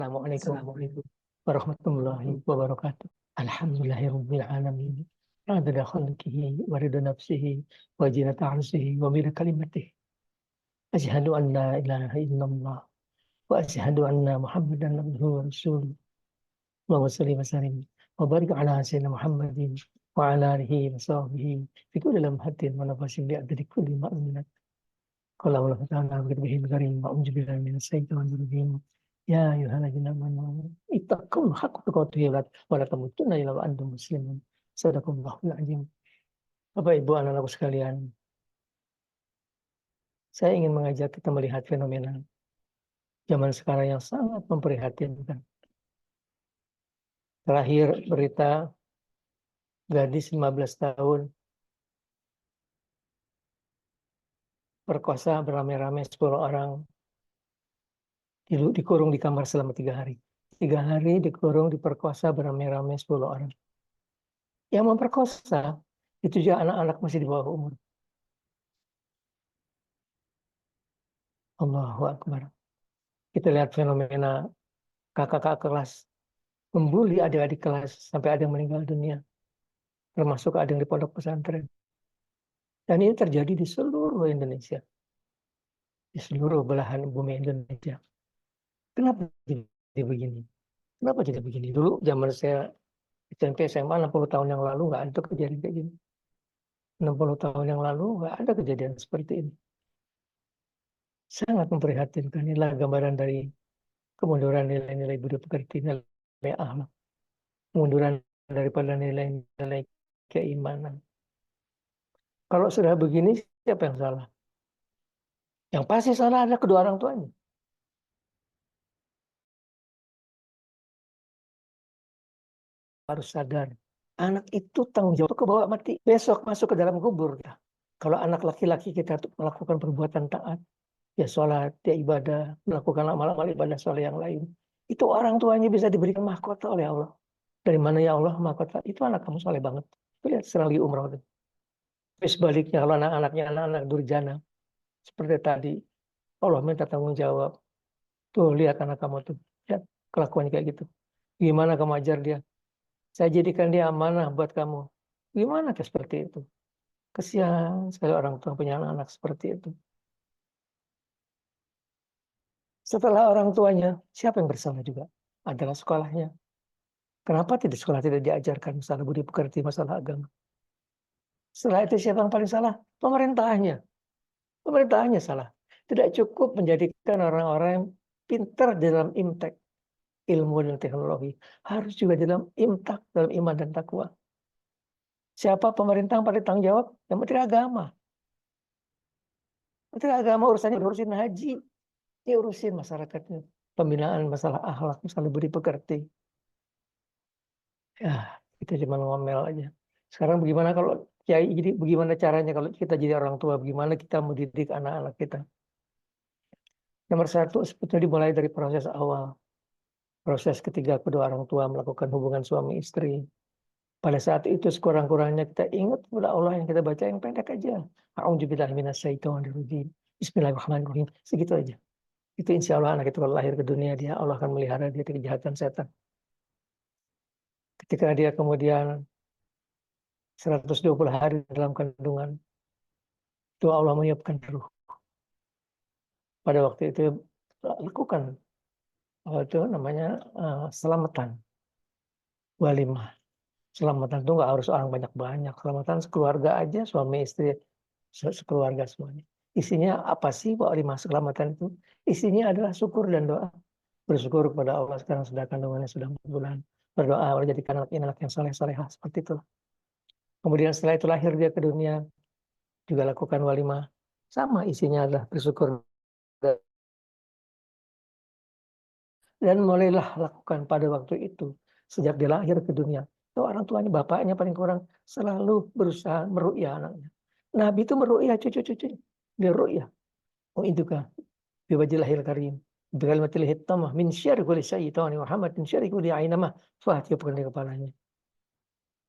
Assalamualaikum warahmatullahi wabarakatuh. Alhamdulillahirabbil alamin. Adada khalqihi wa rida nafsihi wa zinata arsihi wa mida kalimatihi. Asyhadu an la ilaha illallah wa asyhadu anna Muhammadan abduhu wa rasuluh. Allahumma shalli wa sallim wa barik ala sayyidina Muhammadin wa ala alihi wa sahbihi fi kulli lamhatin wa nafasin bi adadi kulli ma'minat. Qala Allah ta'ala wa bihi karim wa unzu billahi minas syaitonir rajim. Ya ayyuhalladzina amanu ittaqullaha haqqa tuqatih wa la tamutunna illa wa antum muslimun. Shadaqallahul azim. Bapak Ibu anak-anakku sekalian, saya ingin mengajak kita melihat fenomena zaman sekarang yang sangat memprihatinkan. Terakhir berita gadis 15 tahun perkosa beramai-ramai 10 orang, dikurung di kamar selama 3 hari. 3 hari dikurung, diperkosa beramai-ramai 10 orang. Yang memperkosa itu juga anak-anak masih di bawah umur. Allahu Akbar. Kita lihat fenomena kakak-kakak kelas membuli adik-adik kelas sampai ada yang meninggal dunia, termasuk ada yang di pondok pesantren. Dan ini terjadi di seluruh Indonesia, di seluruh belahan bumi Indonesia. Kenapa jadi begini? Kenapa jadi begini? Dulu zaman saya SMP SMA 60 tahun yang lalu nggak ada kejadian kayak gini. 60 tahun yang lalu nggak ada kejadian seperti ini. Sangat memprihatinkan. Inilah gambaran dari kemunduran nilai-nilai budi pekerti, nilai akhlak, kemunduran daripada nilai-nilai keimanan. Kalau sudah begini, siapa yang salah? Yang pasti salah adalah kedua orang tuanya. Harus sadar, anak itu tanggung jawab ke bawah mati. Besok masuk ke dalam kubur. Kalau anak laki-laki kita melakukan perbuatan taat, ya sholat, ya ibadah, melakukan amal-amal ibadah soleh yang lain, itu orang tuanya bisa diberikan mahkota oleh Allah. Dari mana ya Allah mahkota? Itu anak kamu soleh banget. Lihat sedang lagi umroh. Tapi sebaliknya kalau anak-anaknya anak-anak durjana, seperti tadi, Allah minta tanggung jawab. Tuh lihat anak kamu tuh, lihat kelakuannya kayak gitu. Gimana kamu ajar dia? Saya jadikan dia amanah buat kamu. Gimana kayak seperti itu? Kesian sekali orang tua punya anak-anak seperti itu. Setelah orang tuanya, siapa yang bersalah juga? Adalah sekolahnya. Kenapa tidak sekolah tidak diajarkan masalah budi pekerti, masalah agama? Setelah itu siapa yang paling salah? Pemerintahnya. Pemerintahnya salah. Tidak cukup menjadikan orang-orang yang pintar dalam imtek, ilmu dan teknologi. Harus juga dalam imtak, dalam iman dan takwa. Siapa pemerintah yang paling tanggung jawab? Yang Menteri Agama. Menteri Agama urusannya urusin haji. Dia urusin masyarakatnya. Pembinaan masalah akhlak, masalah budi pekerti. Ya, kita cuma ngomel aja. Sekarang bagaimana kalau kiai, jadi bagaimana caranya kalau kita jadi orang tua, bagaimana kita mendidik anak-anak kita? Nomor satu sebetulnya dimulai dari proses awal. Proses ketika kedua orang tua melakukan hubungan suami istri. Pada saat itu sekurang-kurangnya kita ingat kepada Allah yang kita baca yang pendek aja. A'udzubillahi minasyaitonir rajim. Bismillahirrahmanirrahim. Segitu aja. Itu insya Allah anak itu kalau lahir ke dunia dia Allah akan melihara dia dari kejahatan setan. Ketika dia kemudian 120 hari dalam kandungan, itu Allah menyiapkan ruh. Pada waktu itu lakukan itu namanya selamatan, walimah. Selamatan itu nggak harus orang banyak-banyak. Selamatan sekeluarga aja, suami istri sekeluarga semuanya. Isinya apa sih walimah selamatan itu? Isinya adalah syukur dan doa. Bersyukur kepada Allah sekarang sudah kandungannya sudah 4 bulan. Berdoa Allah jadikan anak yang saleh-salehah seperti itu. Kemudian setelah itu lahir dia ke dunia, juga lakukan walimah. Sama isinya adalah bersyukur. Dan mulailah lakukan pada waktu itu. Sejak dia lahir ke dunia. Itu orang tuanya, bapaknya paling kurang selalu berusaha meru'yah anaknya. Nabi itu meru'yah cucu-cucunya. Dia ru'yah. Oh itu kan. Biwajilahil karim. Bikalimatil hittamah. Min syari kulli syaitani Muhammad. Min syari kulli ainamah. Tiupkan di kepalanya.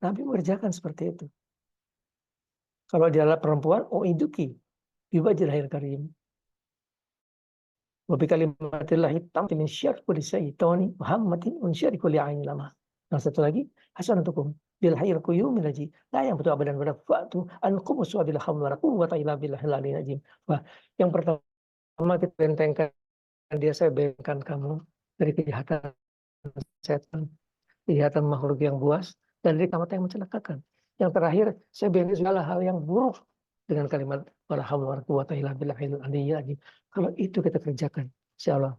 Nabi mengerjakan seperti itu. Kalau dia adalah perempuan, oh iduki. Biwajilahil karim. Wa bi kalimatillahi tammati min syarri kulli syaitani wa hammatin wa min syarri kulli ainin lamah. Yang satu lagi, hasanatukum bil hayyil qayyum lazi la yanfutu abadan wa la fa'tu an qumus wa bil haula wa la quwwata illa billahil aliyyil azim. Wah, yang pertama kita bentengkan dia, saya bentengkan kamu dari kejahatan setan, kejahatan makhluk yang buas, dan dari kamar yang mencelakakan. Yang terakhir, saya benteng segala hal yang buruk dengan kalimat wala haula wala quwwata illa billahil aliyyil azim. Kalau itu kita kerjakan, insyaallah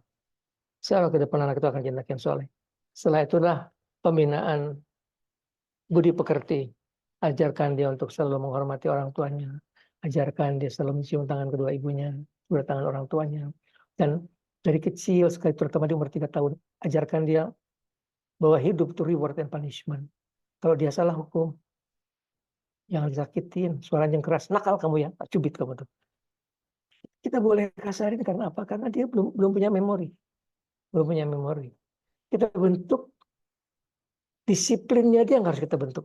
ke depan anak itu akan jadi anak yang soleh. Setelah itulah pembinaan budi pekerti. Ajarkan dia untuk selalu menghormati orang tuanya. Ajarkan dia selalu mencium tangan kedua ibunya, kedua tangan orang tuanya. Dan dari kecil sekali, terutama di umur 3 tahun, ajarkan dia bahwa hidup itu reward and punishment. Kalau dia salah hukum, jangan disakitin, suaranya yang keras, nakal kamu ya, tak cubit kamu tuh. Kita boleh kasarin karena apa? Karena dia belum punya memori. Belum punya memori. Kita bentuk disiplinnya, dia yang harus kita bentuk.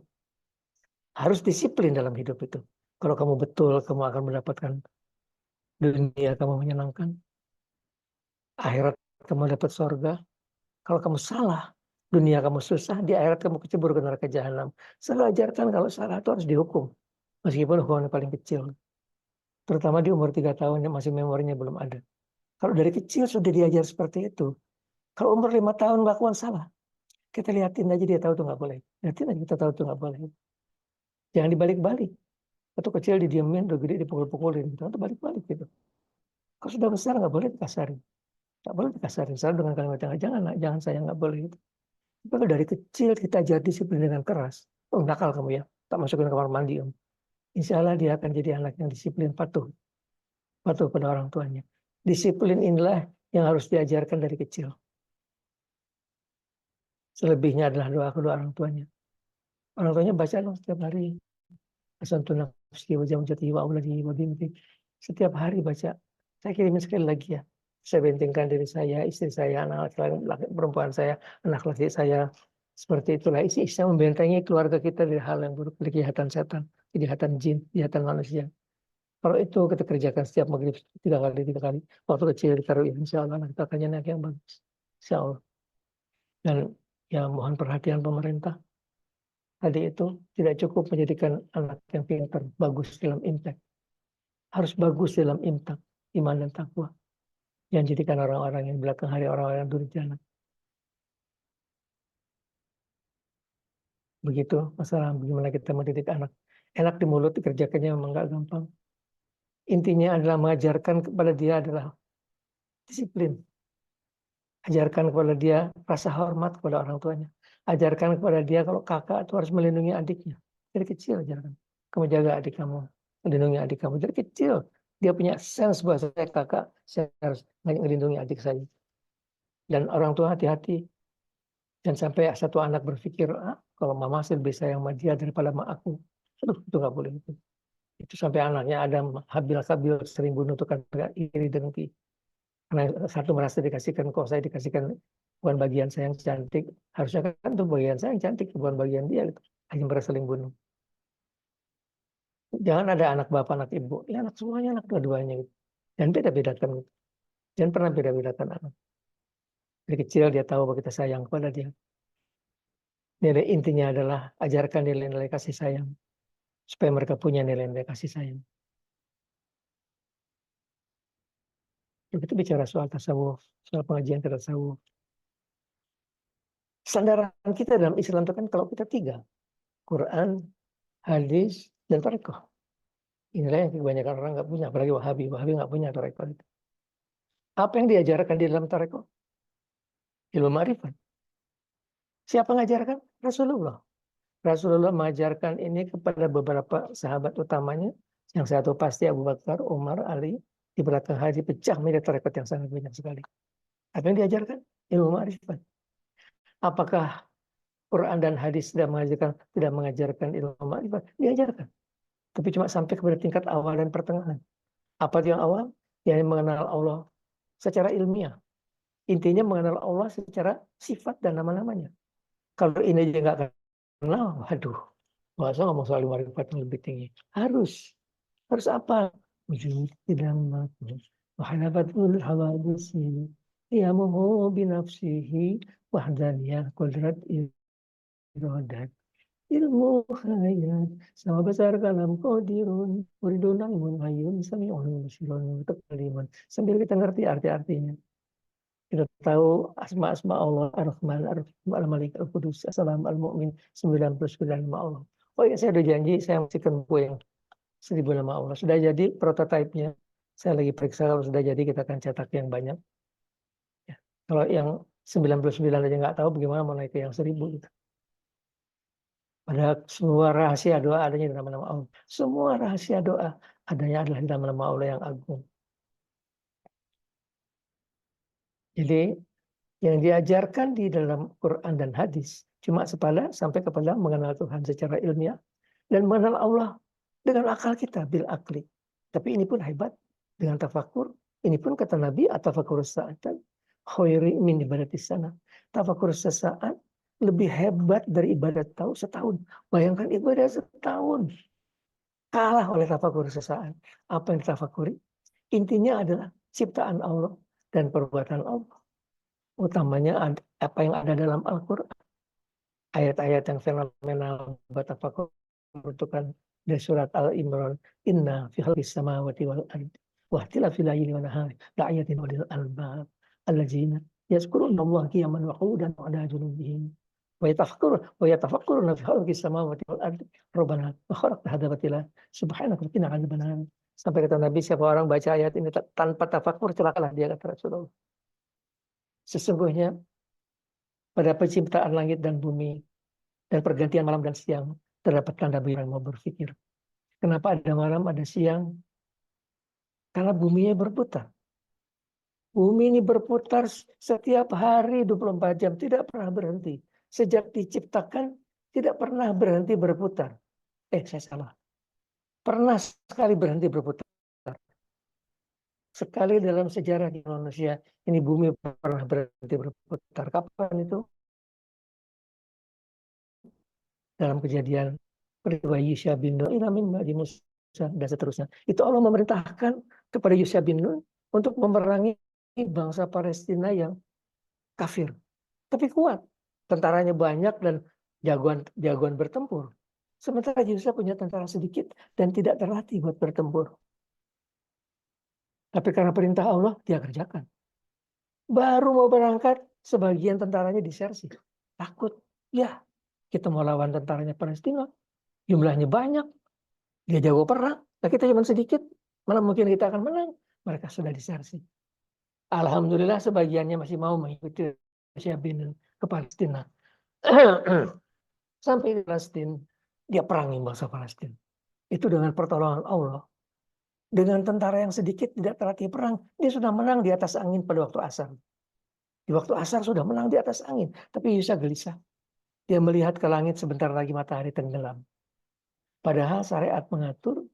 Harus disiplin dalam hidup itu. Kalau kamu betul, kamu akan mendapatkan dunia kamu menyenangkan. Akhirat kamu dapat surga. Kalau kamu salah, dunia kamu susah, di akhirat kamu kecebur ke neraka jahanam. Selalu ajarkan kalau salah itu harus dihukum. Meskipun hukumannya paling kecil. Terutama di umur 3 tahun yang masih memorinya belum ada. Kalau dari kecil sudah diajar seperti itu. Kalau umur 5 tahun melakukan salah, kita lihatin aja dia tahu itu nggak boleh. Lihatin aja kita tahu itu nggak boleh. Jangan dibalik-balik. Atau kecil didiemin, udah gede dipukul-pukulin. Gitu. Atau balik-balik gitu. Kalau sudah besar nggak boleh dikasarin. Nggak boleh dikasarin. Selalu dengan kalimat jangan saya nggak boleh gitu. Tapi kalau dari kecil kita ajar disiplin dengan keras. Oh nakal kamu ya. Tak masukin ke kamar mandi om. Insya Allah dia akan jadi anak yang disiplin, patuh. Patuh pada orang tuanya. Disiplin inilah yang harus diajarkan dari kecil. Selebihnya adalah doa kedua orang tuanya. Orang tuanya baca dong setiap hari. Asantun nafsi wa jamjati wa auladi wa binti. Setiap hari baca. Saya kirimin sekali lagi ya. Saya bentengkan diri saya, istri saya, anak laki perempuan saya, anak laki saya. Seperti itulah isi saya membentengi keluarga kita dari hal yang buruk, dari kejahatan setan, kejahatan jin, kejahatan manusia. Kalau itu kita kerjakan setiap maghrib 3 kali. Waktu kecil ditaruh ya, insya Allah kita akan anak yang bagus. Insya Allah. Dan ya mohon perhatian pemerintah. Tadi itu tidak cukup menjadikan anak yang pintar, bagus dalam impact. Harus bagus dalam impact, iman dan takwa. Yang jadikan orang-orang yang belakang hari orang-orang yang durjana. Begitu masalah bagaimana kita mendidik anak. Enak di mulut, dikerjakannya memang nggak gampang. Intinya adalah mengajarkan kepada dia adalah disiplin. Ajarkan kepada dia rasa hormat kepada orang tuanya. Ajarkan kepada dia kalau kakak itu harus melindungi adiknya. Dari kecil ajarkan. Kamu jaga adik kamu, melindungi adik kamu. Dari kecil dia punya sense bahwa saya kakak, saya harus melindungi adik saya. Dan orang tua hati-hati. Dan sampai satu anak berpikir, kalau mama sih lebih sayang sama dia daripada sama aku. Aduh, itu nggak boleh. Itu sampai anaknya ada habil-kabil sering bunuh itu kan iri dengki. Karena satu merasa dikasihkan, kok saya dikasihkan bukan bagian saya yang cantik. Harusnya kan itu bagian saya yang cantik, bukan bagian dia. Gitu. Hanya merasa saling bunuh. Jangan ada anak bapak, anak ibu. Ya anak semuanya, anak dua-duanya. Gitu. Dan beda-bedakan. Gitu. Jangan pernah beda-bedakan anak. Dari kecil dia tahu bahwa kita sayang kepada dia. Nilai intinya adalah ajarkan nilai-nilai kasih sayang. Supaya mereka punya nilai-nilai kasih sayang. Kita bicara soal tasawuf, soal pengajian tasawuf. Sandaran kita dalam Islam itu kan kalau kita 3. Quran, hadis, dan tarekoh. Inilah yang kebanyakan orang nggak punya, apalagi Wahabi. Wahabi nggak punya tarekoh itu. Apa yang diajarkan di dalam tarekoh? Ilmu ma'rifat. Siapa mengajarkan? Rasulullah. Rasulullah mengajarkan ini kepada beberapa sahabat utamanya. Yang satu pasti Abu Bakar, Umar, Ali. Di belakang hadis pecah menjadi tarekoh yang sangat banyak sekali. Apa yang diajarkan? Ilmu ma'rifat. Apakah Quran dan hadis tidak mengajarkan ilmu ma'rifat? Diajarkan. Tapi cuma sampai kepada tingkat awal dan pertengahan. Apa yang awal? Yang mengenal Allah secara ilmiah. Intinya mengenal Allah secara sifat dan nama-namanya. Kalau ini aja nggak kenal, waduh. Masa ngomong soal ma'rifat yang lebih tinggi. Harus apa? Wujud, tidak, Wahanabatul hawadisi yamuhu binafsihi wahdaniyah qudrat iradat ilmu hayat sama besar kalam qadirun uridun alimun hayyun sami'un basirun takliman. Sambil kita ngerti arti-artinya, kita tahu asma-asma Allah, Ar-Rahman, Ar-Rahim, Al-Malik, Al-Qudus, As-Salam, Al-Mu'min, 99 nama Allah. Oh ya, saya udah janji saya masikan buku yang 1000 nama Allah. Sudah jadi prototipenya. Saya lagi periksa, kalau sudah jadi kita akan cetak yang banyak. Ya. Kalau yang 99 aja nggak tahu, bagaimana mau naik ke yang 1000 gitu. Padahal semua rahasia doa adanya di nama-nama Allah. Semua rahasia doa adanya adalah di nama-nama Allah yang agung. Jadi yang diajarkan di dalam Quran dan hadis cuma sampai kepada mengenal Tuhan secara ilmiah dan mengenal Allah dengan akal kita, bil akli. Tapi ini pun hebat dengan tafakur. Ini pun kata Nabi, atafakur sa'atan khairi min ibadatis sana. Tafakur sesaat lebih hebat dari ibadat setahun. Bayangkan ibadah setahun kalah oleh tafakur sesaat. Apa yang ditafakuri? Intinya adalah ciptaan Allah dan perbuatan Allah. Utamanya apa yang ada dalam Al-Quran. Ayat-ayat yang fenomenal batafakur itu kan dari surat Al-Imran. Inna fi khalqis samawati wal ardi wa ikhtilafil laili wan nahari la'ayatin ulil albab allazina yazkuruna Allah qiyaman wa qu'udan wa 'ala junubihim wa yatafakkaruna fi khalqis samawati wal ardi rabbana ma khalaqta hadza batila subhanaka qina 'adzabannar. Sampai kata Nabi, siapa orang baca ayat ini tanpa tafakur celakalah dia, kata Rasulullah. Sesungguhnya pada penciptaan langit dan bumi dan pergantian malam dan siang terdapat tanda bagi orang mau berpikir. Kenapa ada malam, ada siang? Karena buminya berputar. Bumi ini berputar setiap hari 24 jam, tidak pernah berhenti. Sejak diciptakan tidak pernah berhenti berputar. Saya salah. Pernah sekali berhenti berputar. Sekali dalam sejarah di manusia, ini bumi pernah berhenti berputar. Kapan itu? Dalam kejadian peristiwa Yusha bin Nun, Ilamin Ba'di Musa, dan seterusnya. Itu Allah memerintahkan kepada Yusha bin Nun untuk memerangi bangsa Palestina yang kafir. Tapi kuat. Tentaranya banyak dan jagoan bertempur. Sementara Yusha punya tentara sedikit dan tidak terlatih buat bertempur. Tapi karena perintah Allah, dia kerjakan. Baru mau berangkat, sebagian tentaranya disersi. Takut. Ya, kita mau lawan tentaranya Palestina. Jumlahnya banyak. Dia jago perang. Nah, kita cuma sedikit. Mana mungkin kita akan menang. Mereka sudah disersi. Alhamdulillah sebagiannya masih mau mengikuti Yusha bin Nun ke Palestina. Sampai di Palestina, dia perangi bangsa Palestina. Itu dengan pertolongan Allah. Dengan tentara yang sedikit tidak terlatih perang, dia sudah menang di atas angin pada waktu asar. Di waktu asar sudah menang di atas angin. Tapi Yusha gelisah. Dia melihat ke langit, sebentar lagi matahari tenggelam. Padahal syariat mengatur,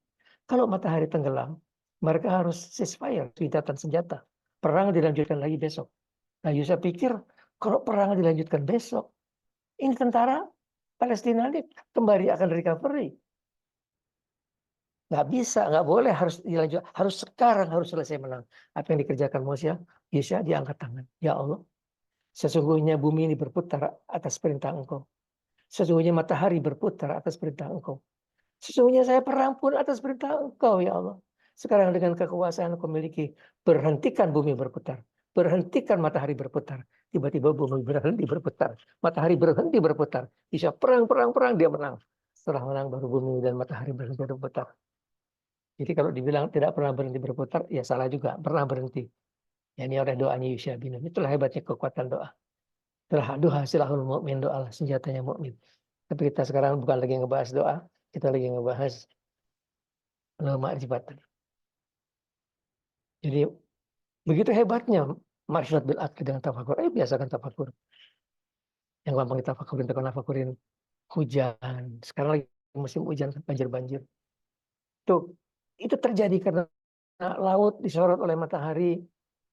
kalau matahari tenggelam, mereka harus ceasefire, gencatan senjata. Perang dilanjutkan lagi besok. Nah, Yusha pikir, kalau perang dilanjutkan besok, ini tentara Palestina ini kembali akan recovery. Nggak bisa, nggak boleh, harus dilanjut, harus sekarang, harus selesai menang. Apa yang dikerjakan Yusha diangkat tangan. Ya Allah, sesungguhnya bumi ini berputar atas perintah Engkau. Sesungguhnya matahari berputar atas perintah Engkau. Sesungguhnya saya perang pun atas perintah Engkau, ya Allah. Sekarang dengan kekuasaan Engkau miliki, berhentikan bumi berputar. Berhentikan matahari berputar. Tiba-tiba bumi berhenti berputar. Matahari berhenti berputar. Bisa perang, dia menang. Setelah menang baru bumi dan matahari berhenti berputar. Jadi kalau dibilang tidak pernah berhenti berputar, ya salah juga. Pernah berhenti. Ya, ini oleh doanya Yusha bin Nun. Itulah hebatnya kekuatan doa. Itulah doa silahul mu'min, doa senjatanya mukmin. Tapi kita sekarang bukan lagi ngebahas doa, kita lagi ngebahas ma'rifat. Jadi begitu hebatnya ma'rifat bil aqli dengan tafakur. Biasakan tafakur. Yang gampang kita tafakurin hujan. Sekarang lagi musim hujan, banjir-banjir. Itu terjadi karena laut disorot oleh matahari,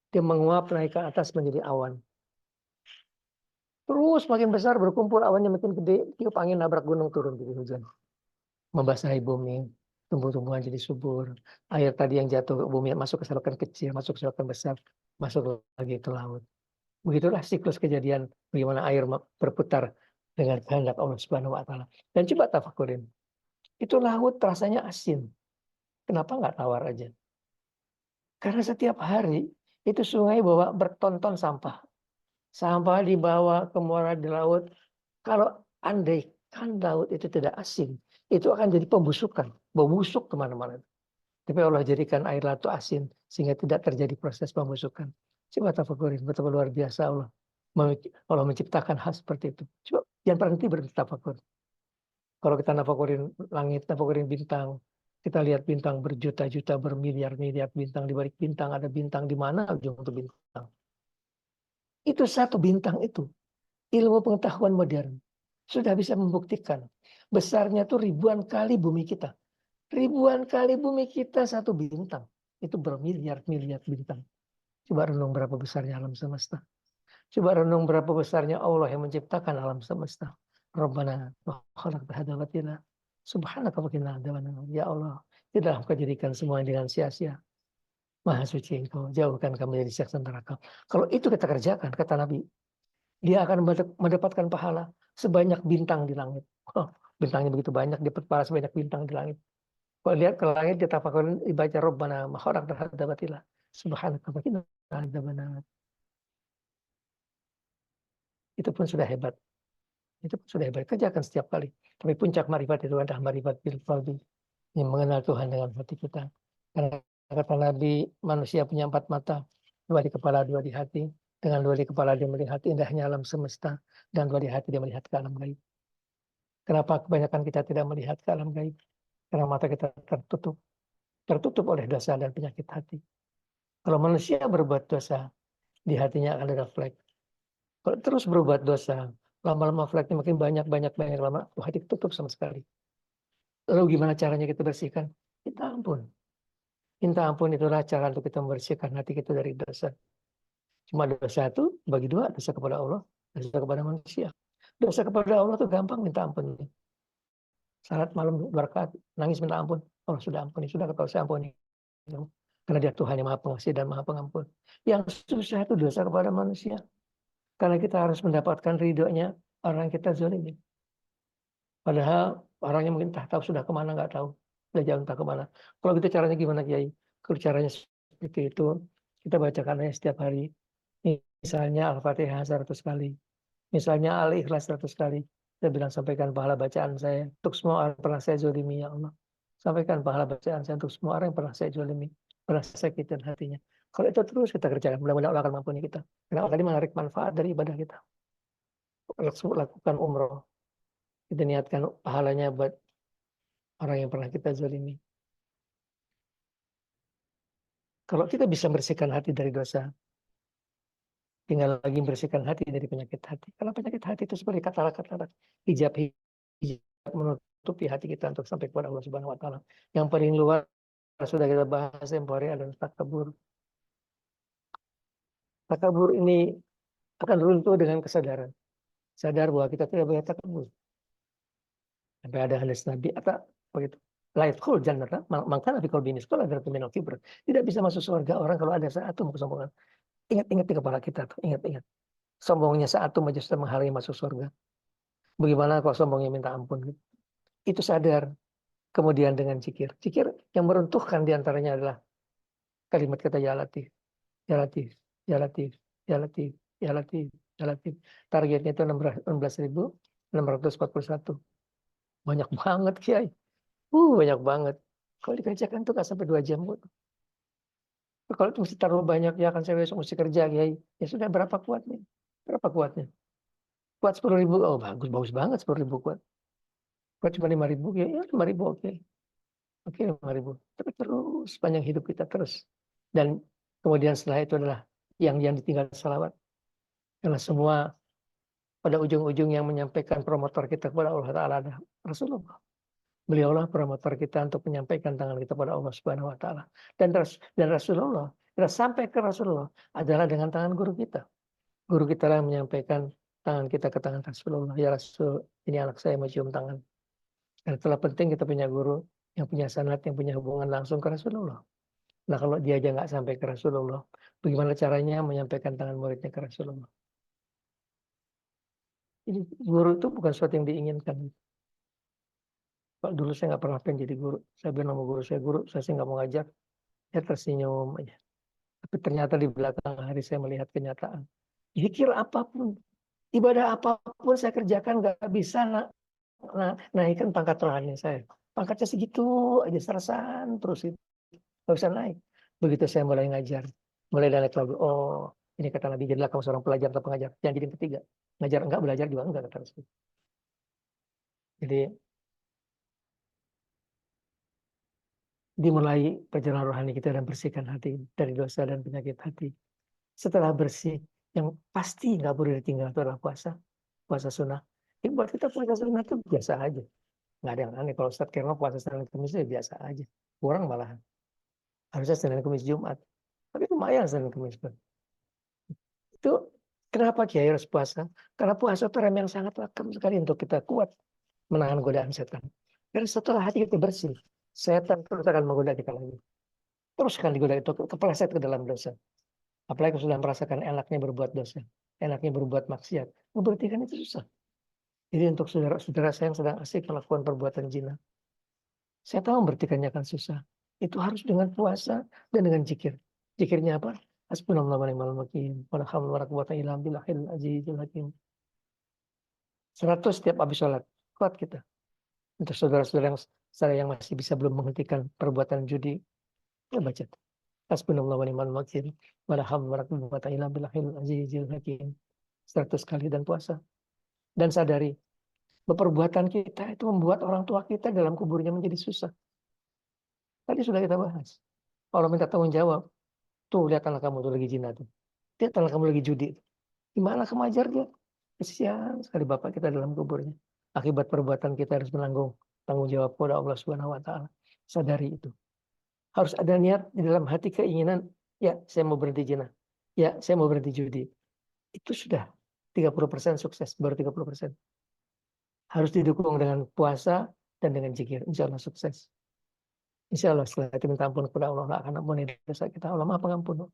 dia menguap naik ke atas menjadi awan. Terus makin besar berkumpul, awannya makin gede, tiup angin nabrak gunung, turun jadi hujan. Membasahi bumi. tumbuh-tumbuhan jadi subur. Air tadi yang jatuh ke bumi masuk ke selokan kecil, masuk ke selokan besar, masuk lagi ke laut. Begitulah siklus kejadian bagaimana air berputar dengan kehendak Allah Subhanahu wa taala. Dan coba tafakurin, itu laut rasanya asin. Kenapa nggak tawar aja? Karena setiap hari itu sungai bawa bertonton sampah. Sampah dibawa ke muara di laut. Kalau andaikan laut itu tidak asin, itu akan jadi pembusukan, bau busuk kemana-mana. Tapi Allah jadikan air laut itu asin sehingga tidak terjadi proses pembusukan. Coba tafakurin, betapa luar biasa Allah. Allah menciptakan hal seperti itu. Coba jangan berhenti bertafakur. Kalau kita nafakurin langit, nafakurin bintang, kita lihat bintang berjuta-juta, bermiliar-miliar bintang, di balik bintang ada bintang, di mana ujung itu bintang. Itu satu bintang itu, ilmu pengetahuan modern sudah bisa membuktikan besarnya itu ribuan kali bumi kita. Ribuan kali bumi kita satu bintang. Itu bermiliar-miliar bintang. Coba renung berapa besarnya alam semesta. Coba renung berapa besarnya Allah yang menciptakan alam semesta. Rabbana wa khalaqta hadza batila. Subhanaka wa qina adzabannar. Ya Allah, tidaklah Engkau jadikan semua dengan sia-sia. Maha suci Engkau, jauhkan kami dari siksa neraka. Kalau itu kita kerjakan, kata Nabi, dia akan mendapatkan pahala sebanyak bintang di langit. Oh, bintangnya begitu banyak, dapat pahala sebanyak bintang di langit. Kalau lihat ke langit, kita pakai dibaca Rabbana wa khalaqta hadza batila. Subhanaka wa qina adzabannar. Itu pun sudah hebat. Itu sudah hebat, kerjakan setiap kali. Tapi puncak marifat itu adalah marifat bil qalbi, yang mengenal Tuhan dengan hati kita. Karena kata Nabi, manusia punya 4 mata, 2 di kepala, 2 di hati. Dengan 2 di kepala dia melihat indahnya alam semesta, dan 2 di hati dia melihat ke alam gaib. Kenapa kebanyakan kita tidak melihat ke alam gaib? Karena mata kita tertutup oleh dosa dan penyakit hati. Kalau manusia berbuat dosa, di hatinya akan ada flek. Kalau terus berbuat dosa, lama-lama fleknya makin banyak, lama hati tutup sama sekali. Lalu gimana caranya kita bersihkan? Minta ampun. Minta ampun itulah cara untuk kita membersihkan hati kita dari dosa. Cuma dosa itu bagi dua, dosa kepada Allah, dosa kepada manusia. Dosa kepada Allah itu gampang minta ampun. Salat malam 2 rakaat, nangis minta ampun. Allah sudah ampuni, sudah kau saya ampuni. Karena dia Tuhan yang maha pengasih dan maha pengampun. Yang susah itu dosa kepada manusia. Karena kita harus mendapatkan ridhonya orang yang kita zalimi. Padahal orangnya mungkin tak tahu sudah kemana, nggak tahu. Sudah jauh entah kemana. Kalau gitu caranya gimana Kiai? Kalau caranya seperti itu, kita bacakan aja setiap hari. Misalnya Al-Fatihah 100 kali. Misalnya Al-Ikhlas 100 kali. Saya bilang sampaikan pahala bacaan saya. Untuk semua orang yang pernah saya zalimi ya Allah. Sampaikan pahala bacaan saya untuk semua orang yang pernah saya zalimi. Pernah saya sakitin hatinya. Kalau itu terus kita kerjakan, mudah-mudahan Allah akan mampuni kita. Karena Allah tadi menarik manfaat dari ibadah kita. Lakukan umroh. Kita niatkan pahalanya buat orang yang pernah kita zalimi. Kalau kita bisa membersihkan hati dari dosa, tinggal lagi membersihkan hati dari penyakit hati. Kalau penyakit hati itu seperti katarak-katarak, hijab menutupi hati kita untuk sampai kepada Allah Subhanahu wa taala. Yang paling luar sudah kita bahas tempoh hari adalah takabur. Takabur ini akan runtuh dengan kesadaran. Sadar bahwa kita tidak boleh takabur. Sampai ada hadis Nabi atau begitu. La yadkhul jannata man kana fi qalbihi mithqala dzarratin minal kibr. Tidak bisa masuk surga orang kalau ada satu kesombongan. Ingat-ingat di kepala kita tuh, ingat-ingat. Sombongnya seatom aja sudah menghalangi masuk surga. Bagaimana kalau sombongnya minta ampun? Itu sadar. Kemudian dengan zikir. Zikir yang meruntuhkan diantaranya adalah kalimat kata ya Latif, ya Latif, ya Latif, ya Latif, ya Latif, ya Latif. Targetnya itu 16.641. Banyak banget Kiai. Banyak banget. Kalau dikerjakan tuh nggak sampai 2 jam. Kalau itu mesti terlalu banyak ya kan saya besok mesti kerja Kiai. Ya sudah berapa kuatnya? Berapa kuatnya? Kuat 10.000. Oh bagus, bagus banget 10.000 kuat. Kuat cuma 5.000 ya, 5.000 oke. Oke 5.000. Tapi terus sepanjang hidup kita terus. Dan kemudian setelah itu adalah yang ditinggal salawat. Karena semua pada ujung-ujung yang menyampaikan promotor kita kepada Allah Ta'ala adalah Rasulullah. Beliaulah promotor kita untuk menyampaikan tangan kita kepada Allah Subhanahu wa taala. Dan Rasulullah, kita sampai ke Rasulullah adalah dengan tangan guru kita. Guru kita yang menyampaikan tangan kita ke tangan Rasulullah. Ya Rasul, ini anak saya mau cium tangan. Dan itulah penting kita punya guru. yang punya sanad, yang punya hubungan langsung ke Rasulullah. Nah, kalau dia aja nggak sampai ke Rasulullah, bagaimana caranya menyampaikan tangan muridnya ke Rasulullah? Jadi guru itu bukan sesuatu yang diinginkan. Kalau dulu saya nggak pernah pengen jadi guru. Saya bilang sama guru, saya sih nggak mau ngajar. Dia tersenyum aja. Tapi ternyata di belakang hari saya melihat kenyataan. Zikir apapun, ibadah apapun saya kerjakan nggak bisa naikkan pangkat rohani saya. Pangkatnya segitu aja, serasan terus itu. Nggak bisa naik. Begitu saya mulai ngajar, mulai naik lagi. Oh, ini kata Nabi, jadilah kamu seorang pelajar atau pengajar. Jangan jadi yang ketiga. Ngajar enggak, belajar juga enggak, kata Rasul. Jadi dimulai perjalanan rohani kita dan bersihkan hati dari dosa dan penyakit hati. Setelah bersih, yang pasti nggak boleh ditinggal itu adalah puasa. Puasa sunnah. Ini buat kita puasa sunnah itu biasa aja. Nggak ada yang aneh. Kalau Ustadz Kerno puasa Senin Kamis itu biasa aja. Kurang malahan. Harusnya Senin Kamis Jumat. Tapi lumayan Senin Kamis. Itu kenapa Kiai harus puasa? Karena puasa itu rem yang sangat lakam sekali untuk kita kuat menahan godaan setan. Karena setelah hati kita bersih, setan terus akan menggoda kita lagi. Terus akan digoda itu kepleset ke dalam dosa. Apalagi kalau sudah merasakan enaknya berbuat dosa, enaknya berbuat maksiat. Memberhentikan itu susah. Jadi untuk saudara-saudara saya yang sedang asik melakukan perbuatan zina, saya tahu memberhentikannya akan susah. Itu harus dengan puasa dan dengan zikir. Zikirnya apa? Hasbunallahu wa ni'mal wakil. Wala haula wala quwwata illa billahil azizil hakim. 100 setiap habis sholat. Kuat kita. Untuk saudara-saudara yang saya yang masih bisa belum menghentikan perbuatan judi, ya baca. Hasbunallahu wa ni'mal wakil. Wala haula wala quwwata illa billahil azizil hakim. 100 kali dan puasa. Dan sadari bahwa perbuatan kita itu membuat orang tua kita dalam kuburnya menjadi susah. Tadi sudah kita bahas. Allah minta tanggung jawab. Tuh, lihat anak kamu tuh lagi zina tuh. Lihat anak kamu lagi judi. Gimana kamu ajar dia? Kesian sekali bapak kita dalam kuburnya. Akibat perbuatan kita harus menanggung tanggung jawab kepada Allah Subhanahu wa taala. Sadari itu. Harus ada niat di dalam hati, keinginan, ya saya mau berhenti zina. Ya, saya mau berhenti judi. Itu sudah 30% sukses, baru 30%. Harus didukung dengan puasa dan dengan zikir. Insya Allah sukses. Insya Allah setelah itu minta ampun kepada Allah. Allah akan ampuni dosa kita. Allah maha pengampun.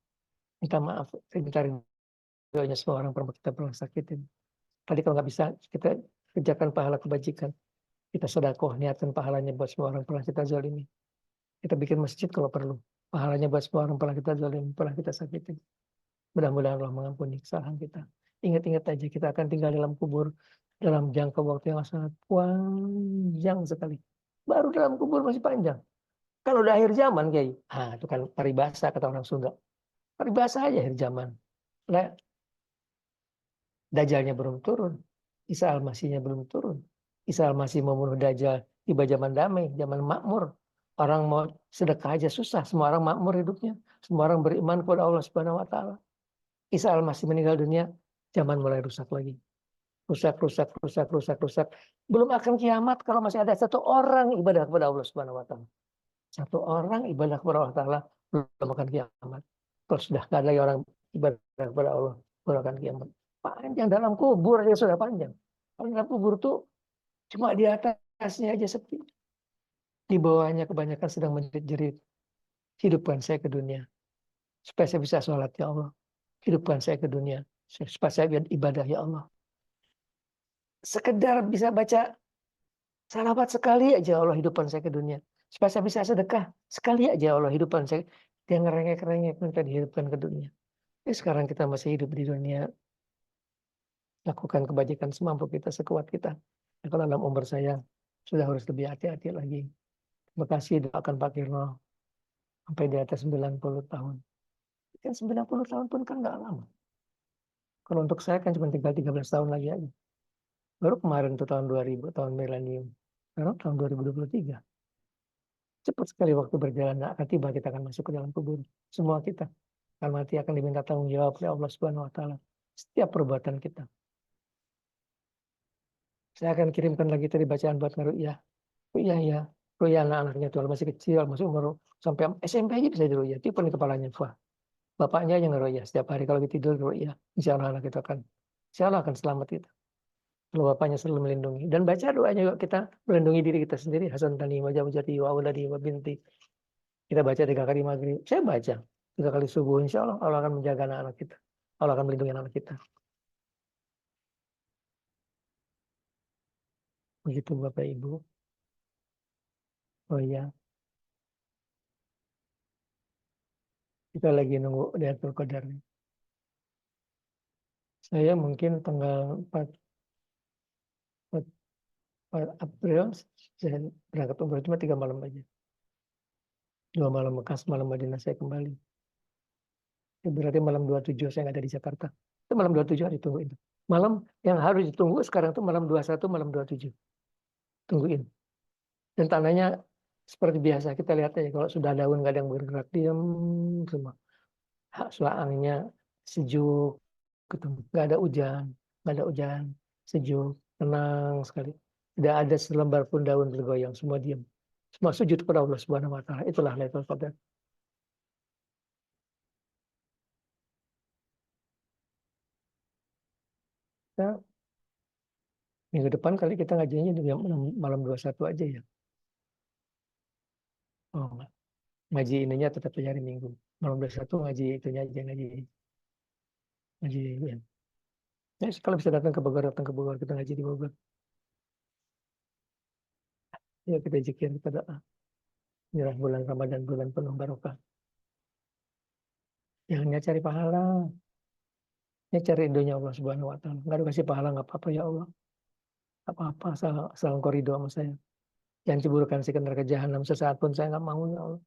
Minta maaf. Minta ridhonya semua orang pernah kita pernah sakitin. Tadi kalau nggak bisa, kita kerjakan pahala kebajikan. Kita sedekah, niatkan pahalanya buat semua orang pernah kita zalimi. Kita bikin masjid kalau perlu. Pahalanya buat semua orang pernah kita zalimi, pernah kita sakitin. Mudah-mudahan Allah mengampuni kesalahan kita. Ingat-ingat aja, kita akan tinggal dalam kubur dalam jangka waktu yang sangat panjang sekali. Baru dalam kubur masih panjang. Kalau udah akhir zaman, Kiai. Itu kan paribasa kata orang Sunda. Paribasa aja akhir zaman. Nah, Dajalnya belum turun. Isa al-Masihnya belum turun. Isa al-Masih membunuh Dajjal tiba zaman damai, zaman makmur. Orang mau sedekah aja susah. Semua orang makmur hidupnya. Semua orang beriman kepada Allah Subhanahu wa taala. Isa al-Masih meninggal dunia, zaman mulai rusak lagi. Rusak, rusak, rusak, rusak, rusak. Belum akan kiamat kalau masih ada satu orang ibadah kepada Allah Subhanahu wa taala. Satu orang ibadah kepada Allah taala, belum akan kiamat. Kalau sudah nggak ada lagi orang ibadah kepada Allah, belum akan kiamat. Panjang dalam kubur aja sudah panjang. Kalau dalam kubur tuh cuma di atasnya aja sepi. Di bawahnya kebanyakan sedang menjerit-jerit. Hidupkan saya ke dunia. Supaya saya bisa sholat ya Allah. Hidupkan saya ke dunia. Supaya saya ibadah ya Allah. Sekedar bisa baca salawat sekali aja Allah hidupkan saya ke dunia. Supaya saya bisa sedekah. Sekali aja Allah hidupkan saya. Dia ngerengek-rengek minta dihidupkan ke dunia. Sekarang kita masih hidup di dunia. Lakukan kebajikan semampu kita, sekuat kita. Nah, kalau dalam umur saya sudah harus lebih hati-hati lagi. Terima kasih doakan Pak Kirno sampai di atas 90 tahun. Kan 90 tahun pun kan nggak lama. Kalau untuk saya kan cuma tinggal 13 tahun lagi aja. Baru kemarin tuh tahun 2000, tahun milenium. Sekarang tahun 2023. Cepat sekali waktu berjalan. Nah, akan tiba kita akan masuk ke dalam kubur. Semua kita akan mati, akan diminta tanggung jawab oleh Allah Subhanahu wa taala. Setiap perbuatan kita. Saya akan kirimkan lagi tadi bacaan buat ngeru'yah. Ru'yah ya. Ru'yah anak-anaknya tuh masih kecil, masih umur sampai SMP aja bisa diru'yah. Tiupin di kepalanya. Wah, bapaknya yang ngeru'yah. Setiap hari kalau tidur ru'yah. Insya Allah anak itu akan, insya Allah akan selamat itu. Kalau bapaknya selalu melindungi. Dan baca doanya juga kita melindungi diri kita sendiri. Hasan tani wajah wa auladi wa binti. Kita baca 3 kali maghrib. Saya baca 3 kali subuh. Insya Allah Allah akan menjaga anak-anak kita. Allah akan melindungi anak kita. Begitu Bapak Ibu. Oh iya, kita lagi nunggu Lailatul Qadar. Saya mungkin tanggal 4 April saya berangkat umroh cuma 3 malam aja. 2 malam Mekah, malam Madinah saya kembali. Berarti malam 27 saya nggak ada di Jakarta. Itu malam 27 hari tunggu itu. Malam yang harus ditunggu sekarang tuh malam 21, malam 27. Tungguin. Dan tanahnya seperti biasa kita lihat aja kalau sudah daun nggak ada yang bergerak diam semua. Suara anginnya sejuk, ketemu nggak ada hujan, sejuk, tenang sekali. Tidak ada selembar pun daun bergoyang, semua diam. Semua sujud kepada Allah Subhanahu Wa Taala. Itulah Lailatul Qadar. Nah, minggu depan kali kita ngajinya di malam 21 aja ya. Oh, enggak. Ngaji ininya tetap aja hari Minggu. Malam 21 ngaji itunya aja ngaji ya. Ya, kalau bisa datang ke Bogor kita ngaji di Bogor. Ya kita zikir, kita doa. Inilah bulan Ramadan, bulan penuh barokah. Jangan cari pahala. Ya cari ridhonya Allah Subhanahu Wa Taala. Nggak dikasih pahala nggak apa-apa ya Allah. Apa-apa asal engkau ridho sama saya. Jangan ceburkan saya ke neraka jahanam sesaat pun saya nggak mau ya Allah.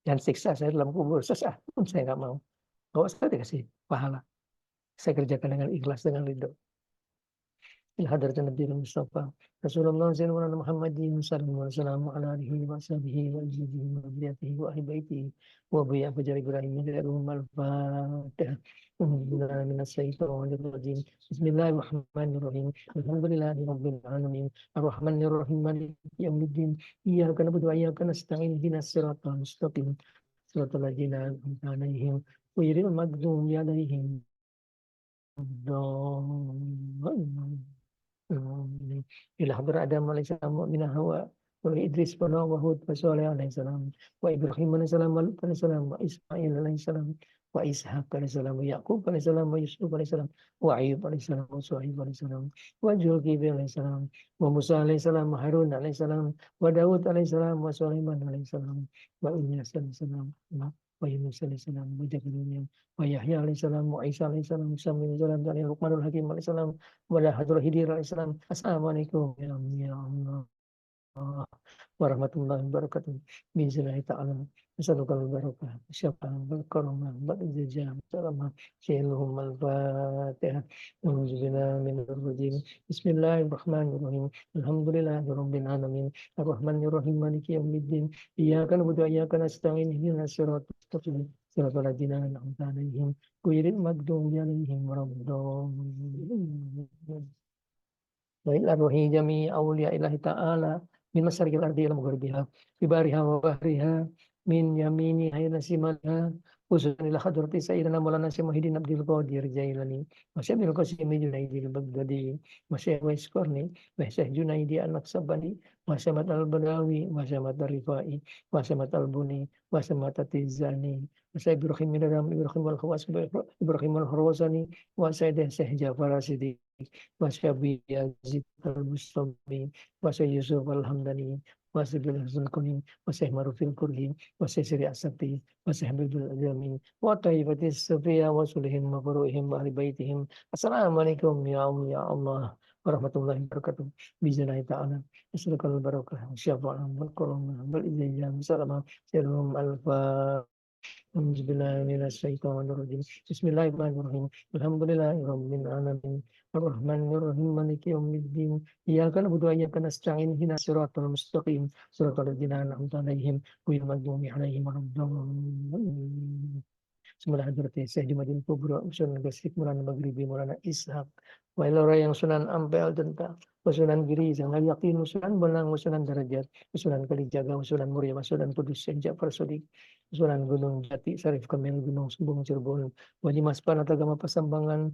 Jangan siksa saya dalam kubur sesaat pun saya nggak mau. Nggak usah dikasih pahala. Saya kerjakan dengan ikhlas, dengan ridho. لحضرة النبي المصطفى رسول الله سيدنا محمد صلى الله عليه وسلم على آله وصحبه وأزواجه وذريته وأهل بيته وأبي فجر إبراهيم لهم الفاتحة من الشيطان الرجيم بسم الله الرحمن الرحيم الحمد لله رب العالمين الرحمن الرحيم مالك يوم الدين إياك نعبد وإياك نستعين اهدنا الصراط المستقيم صراط الذين أنعمت عليهم غير المغضوب عليهم الضالين إلى حضر آدم عليه السلام ومن هو وإدريس وهود وصالح عليه السلام وإبراهيم عليه السلام ولوط عليه السلام وإسماعيل عليه السلام وإسحاق عليه السلام ويعقوب عليه السلام ويوسف عليه السلام وأيوب عليه السلام وصهيب عليه السلام وذulkifli عليه السلام وموسى عليه السلام وهارون عليه السلام وداود عليه السلام وسليمان عليه السلام وإلياس عليه السلام ويونس عليه السلام وزكريا ويحيى عليه السلام وعيسى عليه السلام وسام عليه السلام ولقمان الحكيم عليه السلام ولا حضر hidir Islam. Assalamualaikum ya Allah warahmatullahi wabarakatuh. Bismillahirrahmanirrahim ta'ala. Asalukal barakah. Syafa'an wal karamah. Wal ijazah. Salamah. Syailuhum al-fatihah. Alhamdulillah minal rajim. Bismillahirrahmanirrahim. Alhamdulillahi rabbil alamin. Ar-Rahmanirrahim. Maliki yawmiddin. Iyyaka na'budu wa iyyaka nasta'in. Ihdinas siratal mustaqim. Siratal ladzina an'amta 'alaihim ghairil maghdubi 'alaihim waladdallin. Wa ila ruhi jami awliya ilahi ta'ala min masyarikil ardi ila maghribiha fi bariha wa bahriha min yamini hayna simaliha usul ila hadrati sayyidina maulana syekh Muhyiddin Abdul Qadir Jailani wa syekh Abdul Qasim Junaidi al-Baghdadi wa syekh Wais Qarni wa syekh Junaidi an-Naqsabandi wa Samat al-Badawi wa Samat al-Rifai wa Samat al-Buni wa Samat at-Tizani wa syekh Ibrahim bin Adam Ibrahim al-Khawas Ibrahim al-Harwazani wa syekh Jafar Siddiq Wasyabi Yazid al-Bustami, Wasy Yusuf al-Hamdani, Wasy bin Hasan Kuning, Wasy Marufil Kurhi, Wasy Sri Asati, Wasy Habibul Adami, wa Taifatis Sufiya, wa Sulihim, wa Furuhim, wa Ahli Baitihim. Assalamualaikum ya Allah warahmatullahi wabarakatuh. Bismillah ta'ala. Assalamualaikum warahmatullahi wabarakatuh. Syafa'an wal karamah wal ijazah. Salamah. Shalom al-Fatihah. Bismillahirrahmanirrahim. Bismillahirrahmanirrahim. Alhamdulillahirabbil alamin. Arrahmanirrahim. Maliki yaumiddin. Iyyaka na'budu wa iyyaka nasta'in. Ihdinas siratal mustaqim. Siratal ladzina an'amta 'alaihim ghairil maghdubi 'alaihim waladdallin. Semula hadrati Syekh Jumadil Kubra Sunan Gresik Maulana Maghribi Maulana Ishaq wa ilora yang Sunan Ampel Denta Sunan Giri Zangal Yakin Sunan Bonang Sunan Darajat Sunan Kalijaga Sunan Muria Sunan Kudus Syekh Ja'far Sodik Sunan Gunung Jati Sarif Kamil Gunung Sumbung Cirebon Wajimas Panatagama Pasambangan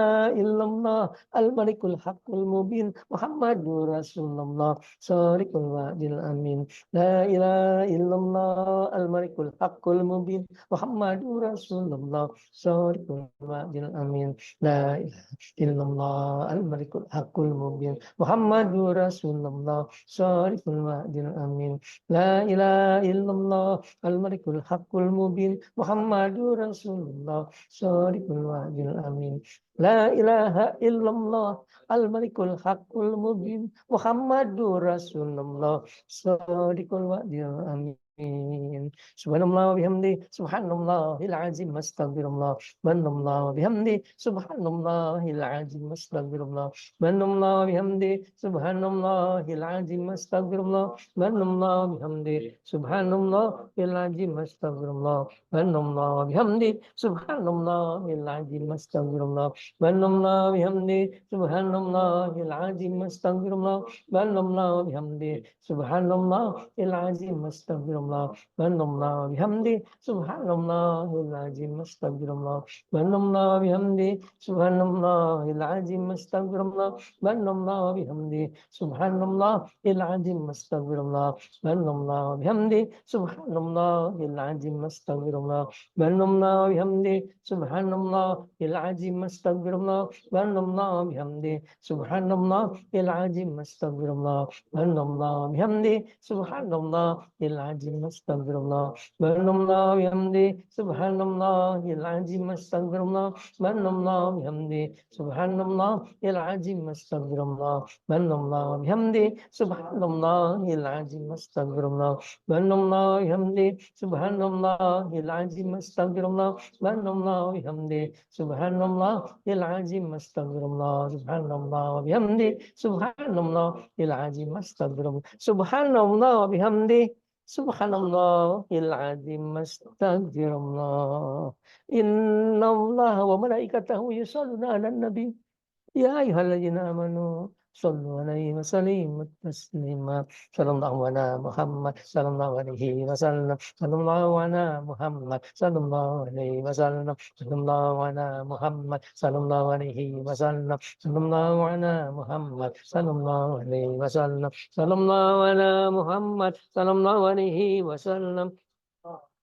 illallah al-malikul haqqul mubin Muhammadur Rasulullah shadiqul wa'dil amin. La ilaha illallah al-malikul haqqul mubin Muhammadur Rasulullah shadiqul wa'dil amin. La ilaha illallah al-malikul haqqul mubin Muhammadur Rasulullah shadiqul wa'dil amin. La ilaha illallah al-malikul haqqul mubin Muhammadur Rasulullah shadiqul wa'dil amin. La ilaha illallah al-malikul haqqul mubin Muhammadur Rasulullah shadiqul wa'dil amin. Subhanallah wa bihamdi subhanallahil azim astagfirullah. Subhanallah wa bihamdi subhanallahil azim astagfirullah. Subhanallah wa bihamdi subhanallahil azim astagfirullah. Subhanallah wa bihamdi subhanallahil azim astagfirullah. Subhanallah wa bihamdi subhanallahil azim astagfirullah. Subhanallah wa bihamdi subhanallahil azim astagfirullah. Subhanallah wa bihamdi subhanallahil azim astagfirullah. Subhanallah wa bihamdi subhanallahil azim astagfirullah. Subhanallah wa bihamdi subhanallahil azim astagfirullah. Subhanallah wa bihamdi subhanallahil azim astagfirullah. Subhanallah wa bihamdi subhanallahil azim astagfirullah. Subhanallah wa bihamdi subhanallahil azim astagfirullah. Subhanallah wa bihamdi subhanallahil azim astagfirullah. Subhanallah wa bihamdi subhanallahil azim astagfirullah. Subhanallah wa bihamdi subhanallahil azim astagfirullah. Subhanallah wa bihamdi subhanallahil azim astagfirullah. Subhanallah wa bihamdi subhanallahil azim astagfirullah. Subhanallah wa bihamdi subhanallahil azim astagfirullah. Subhanallah wa bihamdi subhanallahil azim astagfirullah. Subhanallah wa bihamdi subhanallahil azim astagfirullah. Subhanallah wa bihamdi subhanallahil azim astagfirullah. Innallaha wa malaikatahu yusholluna 'alan nabi. Ya ayyuhalladzina amanu shallu 'alaihi wa sallimu taslima. Sallallahu ala Muhammad sallallahu alaihi wasallam. Sallallahu ala Muhammad sallallahu alaihi wasallam. Sallallahu ala Muhammad sallallahu alaihi wasallam. Sallallahu ala Muhammad sallallahu alaihi wasallam. Sallallahu ala Muhammad sallallahu alaihi wasallam.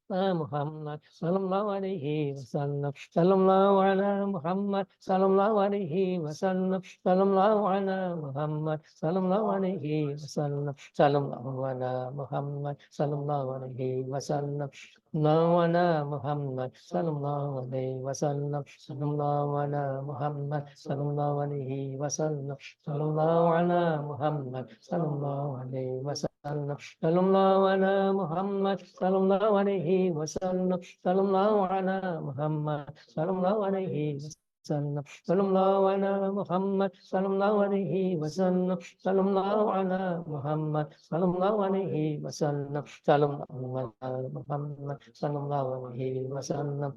Muhammad sallallahu alaihi wasallam. Sallallahu ala Muhammad sallallahu alaihi wasallam. Sallallahu ala Muhammad sallallahu alaihi wasallam. Sallallahu ala Muhammad sallallahu alaihi wasallam. Sallallahu ala Muhammad sallallahu alaihi wasallam. Sallallahu ala Muhammad sallallahu alaihi wasallam. Sallallahu ala Muhammad sallallahu alaihi wasallam. Sallallahu ala Muhammad sallallahu alaihi wasallam. Sallallahu ala Muhammad sallallahu alaihi wasallam. Sallallahu ala Muhammad sallallahu alaihi wasallam. Sallallahu ala Muhammad sallallahu alaihi wasallam. Sallallahu ala Muhammad sallallahu alaihi wasallam.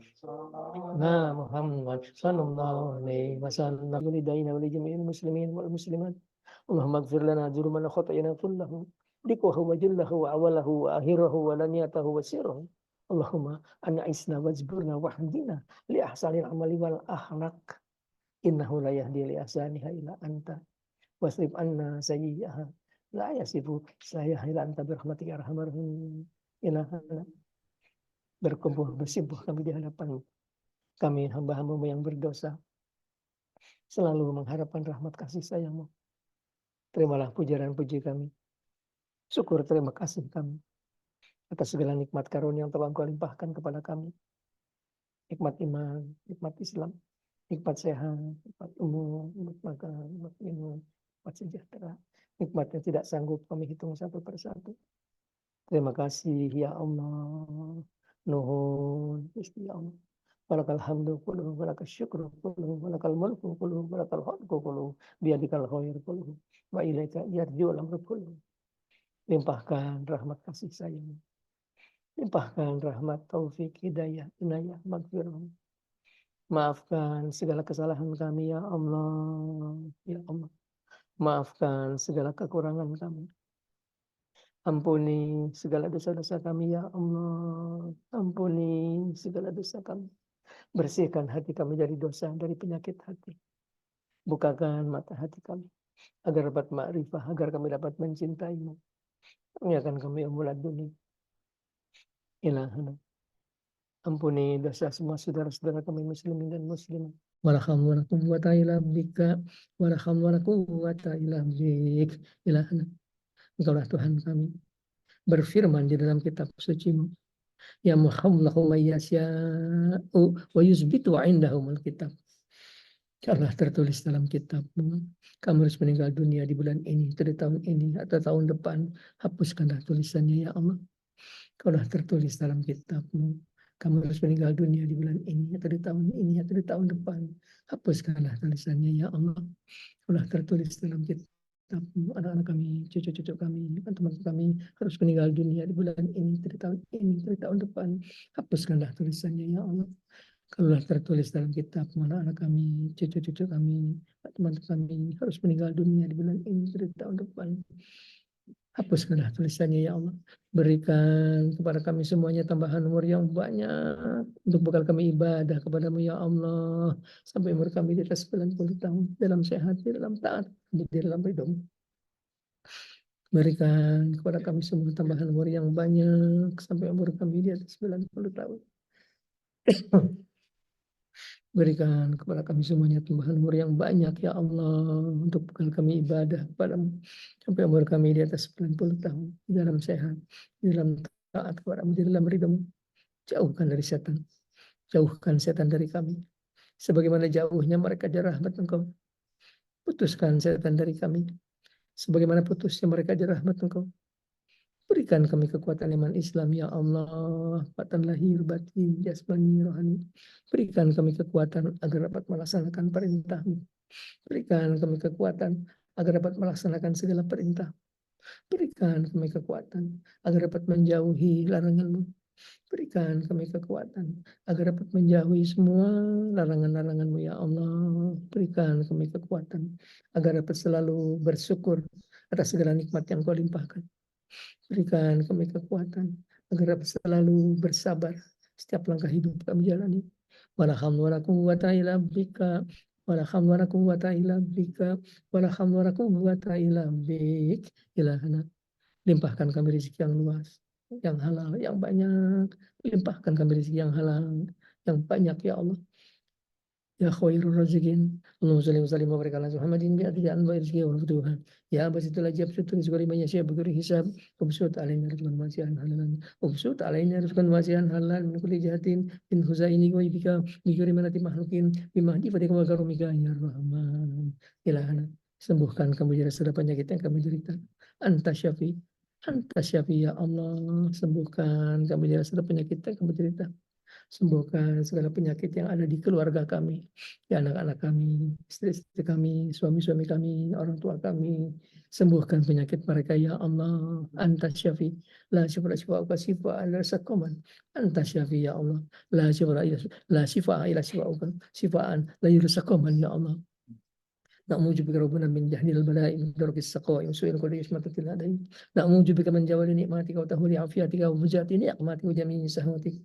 Na Muhammad sallallahu alaihi wasallam. Lidaina wa li jami'il muslimin wal muslimat. Allahumma ighfir lana dzunubana wa khata'ina kullahu. Dikuhu wa jillahu wa awalahu wa akhirahu wa laniyatahu wa sirruhu. Allahumma an'isna wajburna wahdina li ahsanil amali wal akhlaq. Innahu la yahdi li ahsaniha ila anta. Wasrif anna sayyi'aha la yasifu sayyi'aha ila anta birahmatika ya arhamar rahimin. Ilahana berkumpul bersimpuh kami di hadapan kami hamba-hambamu yang berdosa, selalu mengharapkan rahmat kasih sayangmu. Terimalah puja dan puji kami. Syukur terima kasih kami atas segala nikmat karunia yang telah Engkau limpahkan kepada kami. Nikmat iman, nikmat Islam, nikmat sehat, nikmat umur, nikmat makan, nikmat minum, nikmat sejahtera. Nikmat yang tidak sanggup kami hitung satu persatu. Terima kasih ya Allah. Nuhun, ya Allah. Walakal hamdu kulluhu, walakal syukru kulluhu, walakal mulku kulluhu, walakal khalqu kulluhu, biyadikal khair kulluhu, wa ilaika yarji'ul amru kulluhu. Limpahkan rahmat kasih sayang. Limpahkan rahmat taufik, hidayah, inayah, maghfirah. Maafkan segala kesalahan kami ya Allah. Ya Allah. Maafkan segala kekurangan kami. Ampuni segala dosa-dosa kami ya Allah. Ampuni segala dosa kami. Bersihkan hati kami dari dosa, dari penyakit hati. Bukakan mata hati kami, agar dapat ma'rifah, agar kami dapat mencintaimu. Kurniakan kami ilmu laduni. Ilahana. Ampuni dosa semua saudara-saudara kami muslimin dan muslimat. Wala haula wala quwwata illa bika. Wala haula wala quwwata illa bik. Ilahana. Engkaulah Tuhan kami. Berfirman di dalam kitab suci-Mu. Ya Muhammad may yasya'u wa yusbitu 'indahumul kitab. Allah tertulis dalam kitab-Mu, kamu harus meninggal dunia di bulan ini, atau di tahun ini, atau tahun depan. Hapuskanlah tulisannya ya Allah. Kaulah tertulis dalam kitab-Mu, kamu harus meninggal dunia di bulan ini, atau di tahun ini, atau di tahun depan. Hapuskanlah tulisannya ya Allah. Kaulah tertulis dalam kitab-Mu, anak-anak kami, cucu-cucu kami, teman-teman kami harus meninggal dunia di bulan ini, atau di tahun ini, atau di tahun depan. Hapuskanlah tulisannya ya Allah. Kalaulah tertulis dalam kitab, anak-anak kami, cucu-cucu kami, teman-teman kami harus meninggal dunia di bulan ini, di tahun depan. Hapuskanlah tulisannya ya Allah. Berikan kepada kami semuanya tambahan umur yang banyak untuk bekal kami ibadah kepadamu ya Allah. Sampai umur kami di atas 90 tahun dalam sehat, di dalam taat, di dalam ridho-Mu. Berikan kepada kami semua tambahan umur yang banyak sampai umur kami di atas 90 tahun. Berikan kepada kami semuanya tambahan umur yang banyak ya Allah, untuk bekal kami ibadah kepadamu sampai umur kami di atas 90 tahun, di dalam sehat, di dalam taat kepadamu, di dalam ridho-Mu. Jauhkan dari setan, jauhkan setan dari kami, sebagaimana jauhnya mereka dari rahmat Engkau. Putuskan setan dari kami, sebagaimana putusnya mereka dari rahmat Engkau. Berikan kami kekuatan iman Islam ya Allah, kekuatan lahir, batin, jasmani, rohani. Berikan kami kekuatan agar dapat melaksanakan perintah-Mu. Berikan kami kekuatan agar dapat melaksanakan segala perintah. Berikan kami kekuatan agar dapat menjauhi larangan-Mu. Berikan kami kekuatan agar dapat menjauhi semua larangan-larangan-Mu ya Allah. Berikan kami kekuatan agar dapat selalu bersyukur atas segala nikmat yang Kau limpahkan. Berikan kami kekuatan agar dapat selalu bersabar setiap langkah hidup kami jalani. Wala haula wala quwwata illa bika. Wala haula wala quwwata illa bika. Wala haula wala quwwata illa bik. Ilahana. Limpahkan kami rezeki yang luas, yang halal, yang banyak. Limpahkan kami rezeki yang halal, yang banyak ya Allah. Ya khairul razikin. Allahumma salli wa sallim wa barik ala Muhammadin bi adli an wa rizqi wa futuhan. Ya basitul ajab sutur rizqi liman yasha bi ghairi hisab. Ubsut alaina rizqan wasi'an halalan. Ubsut alaina rizqan wasi'an halalan min kulli jahatin min huzaini wa ibika bi ghairi manati mahlukin bi mahdi fadika wa karumika ya rahman. Ilahana. Sembuhkan kami dari segala penyakit yang kami derita. Anta syafi. Anta syafi ya Allah. Sembuhkan kami dari segala penyakit yang kami derita. Sembuhkan segala penyakit yang ada di keluarga kami, di anak-anak kami, istri-istri kami, suami-suami kami, orang tua kami. Sembuhkan penyakit mereka ya Allah. Anta syafi, la syifa syifa'uka syifa'an la saqaman. Anta syafi ya Allah, la syifa la syifa'a ila syifa'uka syifa'an la yursaqaman ya Allah. نعوذ بك ربنا من جهل البلاء من درك السقاء وسوء القدر يشمتك الأعداء نعوذ بك من جوال نعمتك وتهول عافيتك وفجاءة نعمتك وجميع سهوتك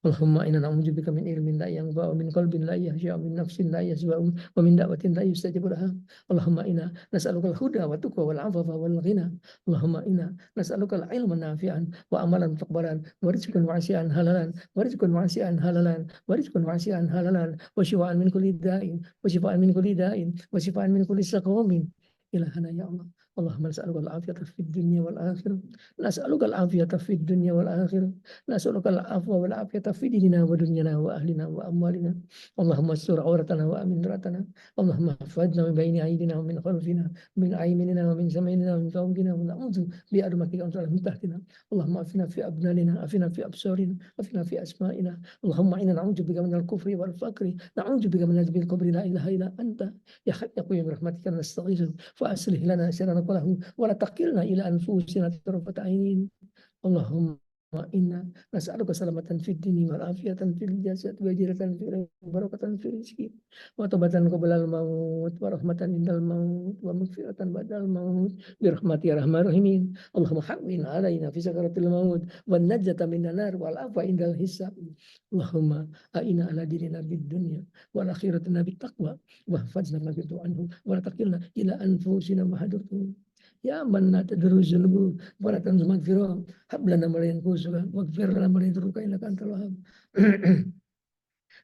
Allahumma inna na'udzubika min ilmin la yanfa'u min qalbin la yahsha min nafsin la yasba'u wa min da'watin la yustajabu laha. Allahumma inna nas'aluka al-huda wa tuqa wal 'afafa wal ghina. Allahumma inna nas'aluka al-'ilma nafi'an wa amalan mutaqabbalan wa rizqan wasi'an halalan wa rizqan wasi'an halalan wa rizqan wasi'an halalan wa shifaan min kulli da'in wa shifaan min kulli da'in wa shifaan min kulli saqamin. Ilahana ya Allah. Allahumma nas'aluka al-'afiyata fid dunya wal akhirah. Nas'aluka al-'afiyata fid dunya wal akhirah. Nas'aluka al-'afwa wal 'afiyata fi dinina wa dunyana wa ahlina wa amwalina. Allahumma astur 'auratana wa amin ratana. Allahumma hafidhna min bayni aydina wa min khalfina, min ayminina wa min shamalina wa min fawqina wa na'udzu bi admatika an min tahtina. Allahumma afina fi abdanina, afina fi absarina, afina fi asma'ina. Allahumma inna na'udzu bika minal kufri wal faqri, na'udzu bika min adzabil qabri la ilaha illa anta. Ya hayyu ya qayyum bi rahmatika nastaghitsu fa aslih lana sha'nana kullahu wa la taqilna ila anfusina tarfata 'ainin. Allahumma inna nas'aluka salamatan fid dini wal afiatan fil jasad wa hijratan fil barakatan fil rizqi wa taubatan qablal maut wa rahmatan indal maut wa maghfiratan ba'dal maut bi rahmati ya rahman rahimin. Allahumma hawwin alaina fi sakaratil maut wan najata minan nar wal afa indal hisab. Allahumma a'ina ala dinina bid dunya wal akhiratina bit taqwa wa hafazna ma anhu wa la taqilna ila anfusina ma hadartu. Ya man la tadru zunubu wa la tanzu maghfirah hablana malayan kusuka waghfir lana malayan turuka innaka antal wahhab.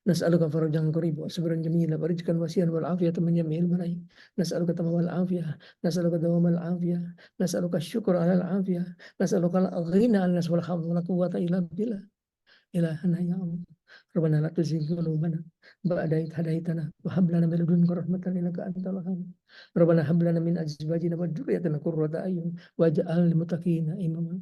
Nas'aluka farajan qariba wa sabran jamila wa rizqan wasi'an wal afiyatan min jami'il balai. Nas'aluka tamamal afiyah, nas'aluka dawamal afiyah, nas'aluka syukra alal afiyah, nas'aluka al-ghina an nas wal hamd wa la quwwata illa billah. Ilahana ya Allah. Rabbana la tuzigh qulubana ba'da idh hadaytana wa hab lana min ladunka rahmatan innaka antal wahhab. Rabbana hab lana min azwajina wa dhurriyyatina qurrata a'yun waj'alna lil muttaqina imama.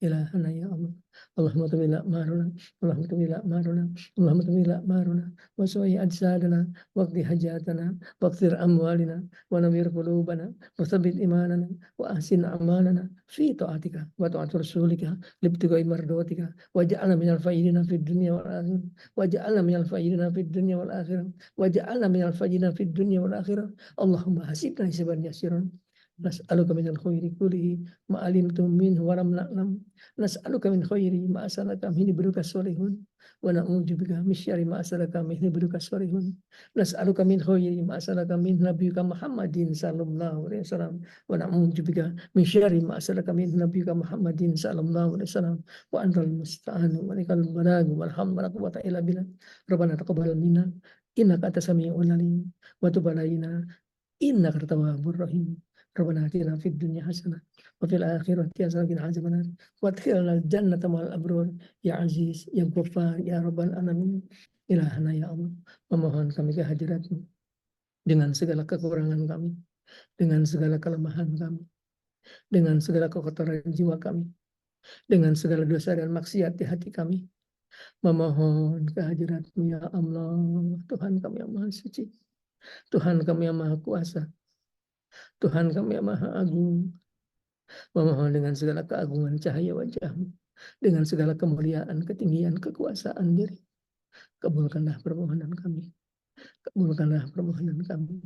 إلهنا يا الله. اللهم تملا أعمالنا، اللهم تملا أعمالنا، اللهم تملا أعمالنا وسوي أجسادنا واقض حاجاتنا واغفر أموالنا ونوّر قلوبنا وثبت إيماننا وأحسن أعمالنا في طاعتك وطاعة رسولك لابتغاء مرضاتك واجعلنا من الفائزين في الدنيا والآخرة واجعلنا من الفائزين في الدنيا والآخرة واجعلنا من الفائزين في الدنيا والآخرة. اللهم حسبنا حسابا يسيرا nas'aluka minal khairi kullihi ma alimtu minhu wa lam na'lam. Nas'aluka min khairi ma asalaka min ibaduka sholihun wa na'udzubika min syarri ma asalaka min ibaduka sholihun. Nas'aluka min khairi ma asalaka min nabiyyika Muhammadin sallallahu alaihi wasallam wa na'udzubika min syarri ma asalaka min nabiyyika Muhammadin sallallahu alaihi wasallam wa antal musta'an wa nikal balagu walhamdu wa la quwwata illa billah. Rabbana taqabbal minna innaka antas samiul alim wa tub alaina innaka tawwabur rahim. Rabbana atina fid dunya hasanah wa fil akhirati hasanah wa qina adzabannar wa adkhilna al-jannata ma'al abrar ya aziz ya ghaffar ya rabbal alamin. Ilahana ya Allah, memohon kami kehadiratmu dengan segala kekurangan kami, dengan segala kelemahan kami, dengan segala kekotoran jiwa kami, dengan segala dosa dan maksiat di hati kami. Memohon kehadiratmu ya Allah, Tuhan kami yang maha suci, Tuhan kami yang maha kuasa, Tuhan kami yang maha agung. Memohon dengan segala keagungan cahaya wajahmu, dengan segala kemuliaan, ketinggian, kekuasaan diri. Kabulkanlah permohonan kami. Kabulkanlah permohonan kami.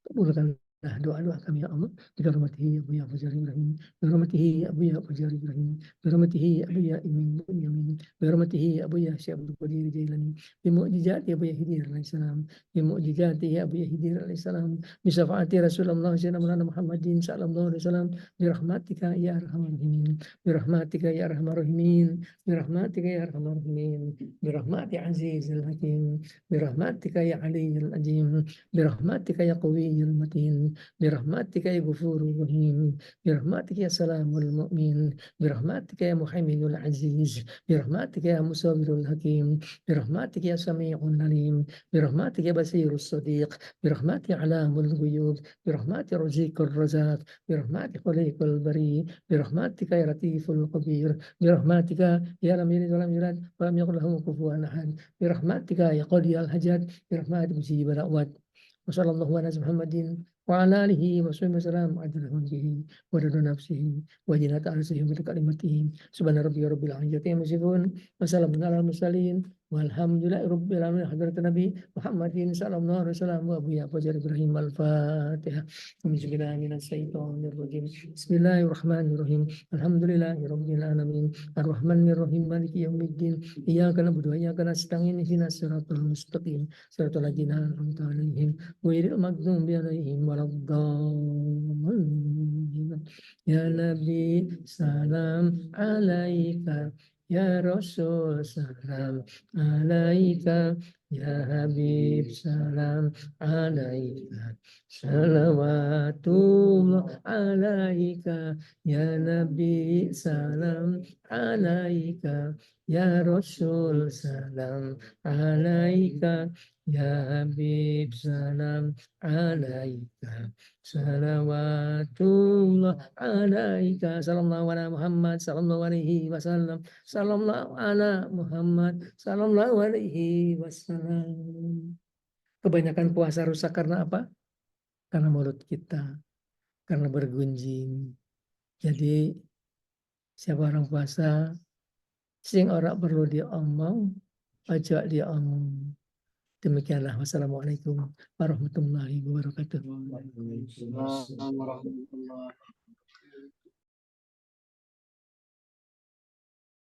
Kabulkanlah doa-doa kami ya Allah. Birahmatihi ya Abu ya Fajar Ibrahim. Birahmatihi ya Abu ya Fajar Ibrahim. Birahmatihi ya Abu ya Imin Yamin. Birahmatihi ya Abu ya Syekh Abdul Qadir Jailani. Bimu'jizati Abu ya Hidir alaihissalam. Bimu'jizati ya Abu ya Hidir alaihissalam. Bisyafa'ati Rasulullah Sayyidina Muhammadin sallallahu alaihi wasallam. Birahmatika ya arhamar rahimin. Birahmatika ya arhamar rahimin. Birahmatika ya arhamar rahimin. Birahmati azizil hakim. Birahmatika ya aliyyil azim. Birahmatika ya qawiyyul matin. Birahmatika ya ghafurur rahim. Birahmatika ya salamul mu'min. Birahmatika ya muhaiminul aziz. Birahmatika ya musawwirul hakim. Birahmatika ya sami'un alim. Birahmatika ya basirus sadiq. Birahmatika alamul ghuyub. Birahmatika raziqur razaq. Birahmatika khaliqul bari. Birahmatika ya latiful khabir. Birahmatika ya lam yalid wa lam yulad wa lam yakul lahu kufuwan ahad. Birahmatika ya qadiyal hajat. Birahmatika mujibal da'wat. Wassallallahu ala Muhammadin wa ala alihi wa sahbihi wasallam adada hunjihi wa rada nafsihi wa jinata arsihi wa kalimatihi subhana rabbika rabbil izzati amma yasifun wa salamun ala mursalin walhamdulillahi rabbil alamin. Hadrat Nabi Muhammadin sallallahu alaihi wasallam wa Abu ya Fajar Ibrahim al-Fatihah. Bismillahirrahmanirrahim. Alhamdulillahi rabbil alamin arrahmanir rahim maliki yaumiddin iyyaka na'budu wa iyyaka nasta'in ihdinas siratal mustaqim siratal ladzina an'amta 'alaihim ghairil maghdubi 'alaihim waladdallin. Ya Nabi salam alaika, ya Rasul salam alaika, ya Habib salam alaika, salawatullah alaika, ya Nabi salam alaika, ya Rasul salam alaika, ya Habib salam alaika, salawatullah alaika. Sallallahu ala Muhammad sallallahu alaihi wasallam. Sallallahu ala Muhammad sallallahu alaihi wasallam. Kebanyakan puasa rusak karena apa? Karena mulut kita, karena bergunjing. Jadi siapa orang puasa Sing ora perlu diomong, aja diomong. Demikianlah. Wassalamualaikum warahmatullahi wabarakatuh. Waalaikumsalam warahmatullahi